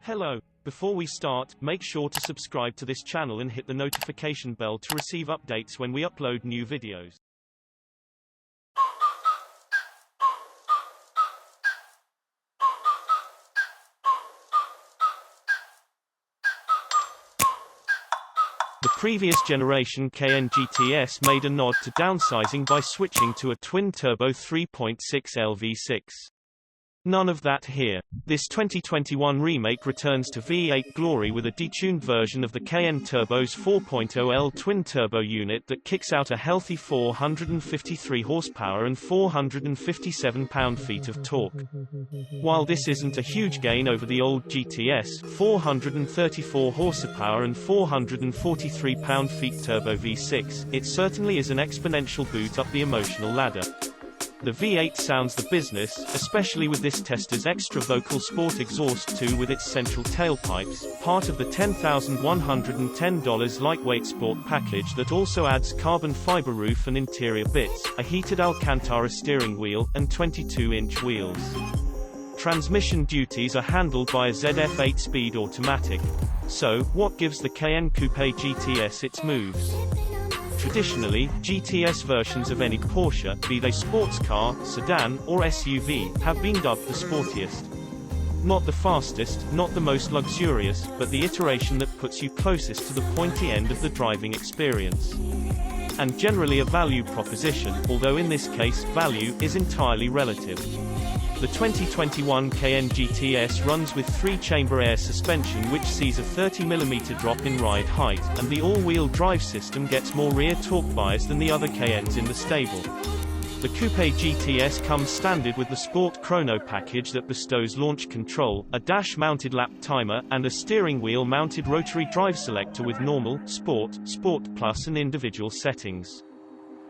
Hello. Before we start, make sure to subscribe to this channel and hit the notification bell to receive updates when we upload new videos. The previous generation Cayenne GTS made a nod to downsizing by switching to a twin-turbo 3.6L V6. None of that here. This 2021 remake returns to V8 glory with a detuned version of the Cayenne Turbo's 4.0L twin-turbo unit that kicks out a healthy 453 horsepower and 457 pound-feet of torque. While this isn't a huge gain over the old GTS, 434 horsepower and 443 pound-feet turbo V6, it certainly is an exponential boot up the emotional ladder. The V8 sounds the business, especially with this tester's extra vocal sport exhaust too with its central tailpipes, part of the $10,110 lightweight sport package that also adds carbon fiber roof and interior bits, a heated Alcantara steering wheel, and 22-inch wheels. Transmission duties are handled by a ZF 8-speed automatic. So, what gives the Cayenne Coupe GTS its moves? Traditionally, GTS versions of any Porsche, be they sports car, sedan, or SUV, have been dubbed the sportiest. Not the fastest, not the most luxurious, but the iteration that puts you closest to the pointy end of the driving experience. And generally a value proposition, although in this case, value is entirely relative. The 2021 Cayenne GTS runs with 3-chamber air suspension which sees a 30mm drop in ride height, and the all-wheel drive system gets more rear torque bias than the other Cayennes in the stable. The Coupe GTS comes standard with the Sport Chrono package that bestows launch control, a dash-mounted lap timer, and a steering wheel-mounted rotary drive selector with normal, sport, sport plus and individual settings.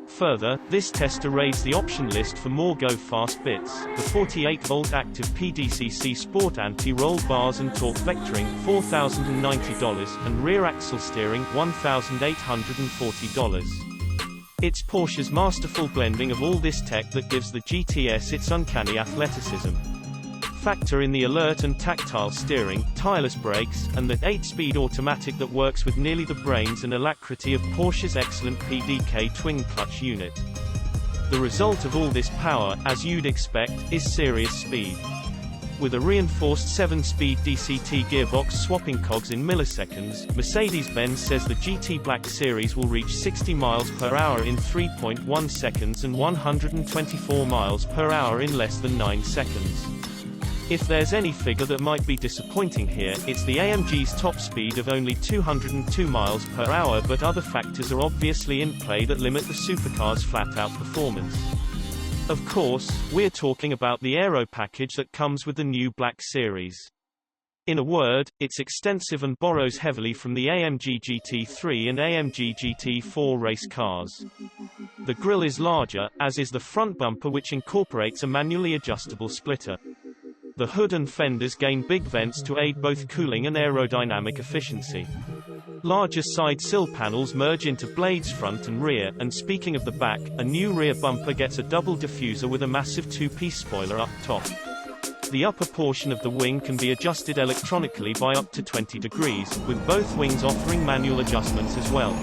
Further, this tester raised the option list for more go-fast bits, the 48-volt active PDCC Sport anti-roll bars and torque vectoring, $4,090, and rear axle steering, $1,840. It's Porsche's masterful blending of all this tech that gives the GTS its uncanny athleticism. Factor in the alert and tactile steering, tireless brakes, and the 8-speed automatic that works with nearly the brains and alacrity of Porsche's excellent PDK twin-clutch unit. The result of all this power, as you'd expect, is serious speed. With a reinforced 7-speed Dct Gearbox swapping cogs in milliseconds, Mercedes-Benz says the GT Black Series will reach 60 miles per hour in 3.1 seconds and 124 miles per hour in less than 9 seconds. If there's any figure that might be disappointing here, it's the AMG's top speed of only 202 miles per hour, but other factors are obviously in play that limit the supercar's flat-out performance. Of course, we're talking about the aero package that comes with the new Black Series. In a word, it's extensive and borrows heavily from the AMG GT3 and AMG GT4 race cars. The grille is larger, as is the front bumper which incorporates a manually adjustable splitter. The hood and fenders gain big vents to aid both cooling and aerodynamic efficiency. Larger side sill panels merge into blades front and rear, and speaking of the back, a new rear bumper gets a double diffuser with a massive 2-piece spoiler up top. The upper portion of the wing can be adjusted electronically by up to 20 degrees, with both wings offering manual adjustments as well.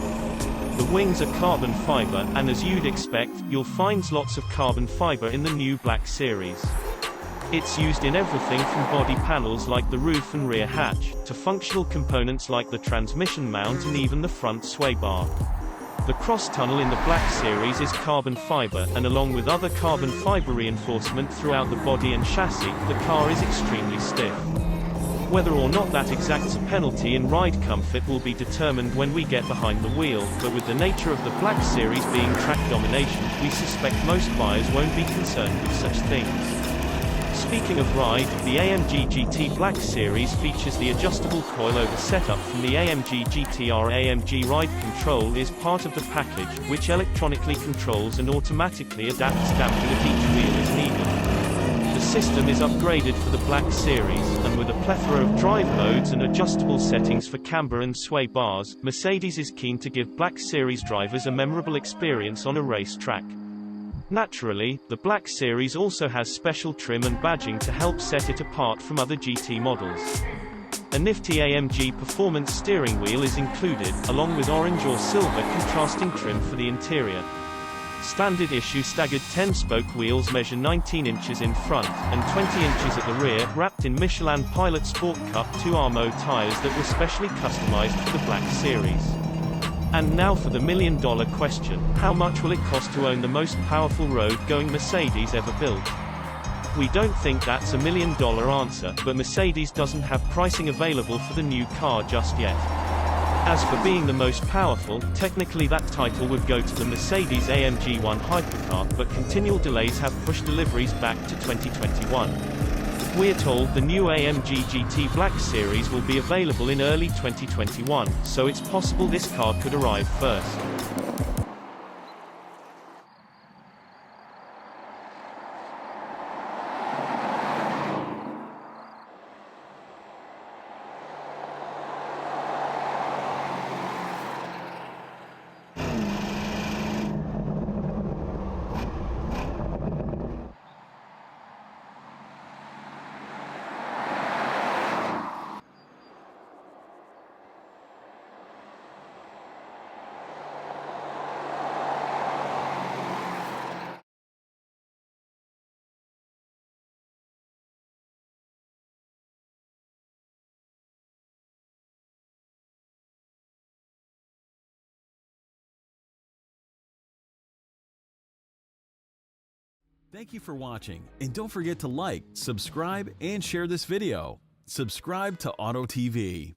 The wings are carbon fiber, and as you'd expect, you'll find lots of carbon fiber in the new Black Series. It's used in everything from body panels like the roof and rear hatch, to functional components like the transmission mount and even the front sway bar. The cross-tunnel in the Black Series is carbon fiber, and along with other carbon fiber reinforcement throughout the body and chassis, the car is extremely stiff. Whether or not that exacts a penalty in ride comfort will be determined when we get behind the wheel, but with the nature of the Black Series being track domination, we suspect most buyers won't be concerned with such things. Speaking of ride, the AMG GT Black Series features the adjustable coilover setup from the AMG GTR. AMG Ride Control is part of the package, which electronically controls and automatically adapts damping at each wheel as needed. The system is upgraded for the Black Series, and with a plethora of drive modes and adjustable settings for camber and sway bars, Mercedes is keen to give Black Series drivers a memorable experience on a race track. Naturally, the Black Series also has special trim and badging to help set it apart from other GT models. A nifty AMG performance steering wheel is included, along with orange or silver contrasting trim for the interior. Standard issue staggered 10-spoke wheels measure 19 inches in front, and 20 inches at the rear, wrapped in Michelin Pilot Sport Cup 2 Armo tires that were specially customized for the Black Series. And now for the million-dollar question: how much will it cost to own the most powerful road-going Mercedes ever built? We don't think that's a million-dollar answer, but Mercedes doesn't have pricing available for the new car just yet. As for being the most powerful, technically that title would go to the Mercedes-AMG 1 hypercar, but continual delays have pushed deliveries back to 2021. We're told the new AMG GT Black Series will be available in early 2021, so it's possible this car could arrive first. Thank you for watching, and don't forget to like, subscribe, and share this video. Subscribe to Auto TV.